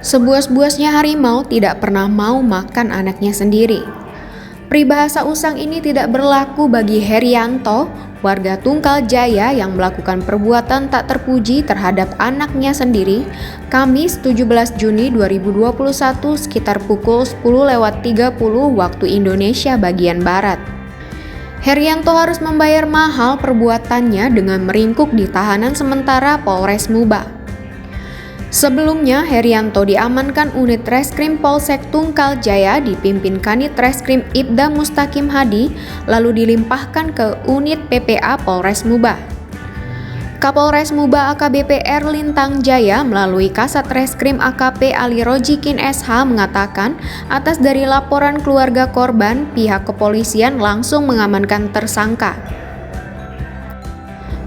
Sebuas-buasnya harimau tidak pernah mau makan anaknya sendiri. Peribahasa usang ini tidak berlaku bagi Herianto, warga Tunggal Jaya yang melakukan perbuatan tak terpuji terhadap anaknya sendiri, Kamis 17 Juni 2021 sekitar pukul 10.30 waktu Indonesia bagian Barat. Herianto harus membayar mahal perbuatannya dengan meringkuk di tahanan sementara Polres Muba. Sebelumnya, Herianto diamankan unit Reskrim Polsek Tunggal Jaya dipimpin Kanit Reskrim Ibda Mustaqim Hadi, lalu dilimpahkan ke unit PPA Polres Muba. Kapolres Muba AKBP Lintang Jaya melalui Kasat Reskrim AKP Ali Rojikin SH mengatakan, atas dari laporan keluarga korban, pihak kepolisian langsung mengamankan tersangka.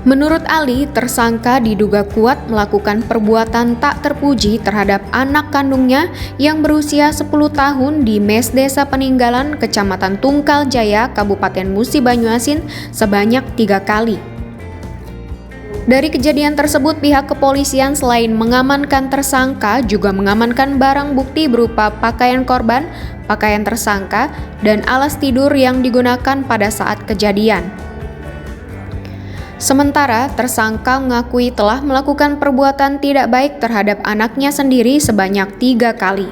Menurut Ali, tersangka diduga kuat melakukan perbuatan tak terpuji terhadap anak kandungnya yang berusia 10 tahun di Mes Desa Peninggalan, Kecamatan Tunggal Jaya, Kabupaten Musi Banyuasin sebanyak 3 kali. Dari kejadian tersebut, pihak kepolisian selain mengamankan tersangka juga mengamankan barang bukti berupa pakaian korban, pakaian tersangka, dan alas tidur yang digunakan pada saat kejadian. Sementara, tersangka mengakui telah melakukan perbuatan tidak baik terhadap anaknya sendiri sebanyak 3 kali.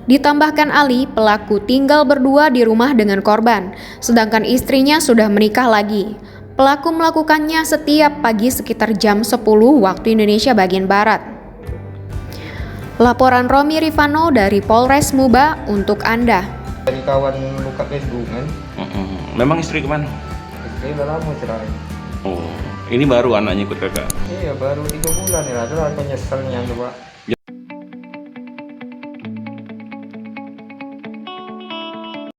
Ditambahkan Ali, pelaku tinggal berdua di rumah dengan korban, sedangkan istrinya sudah menikah lagi. Pelaku melakukannya setiap pagi sekitar jam 10 waktu Indonesia bagian Barat. Laporan Romi Rifano dari Polres Muba untuk Anda. Dari kawan buka Facebook kan. Memang istri kemana? Istri udah lama cerai. Oh, ini baru anaknya ikut kakak? Iya baru 3 bulan ya, adalah penyesalnya tuh Pak.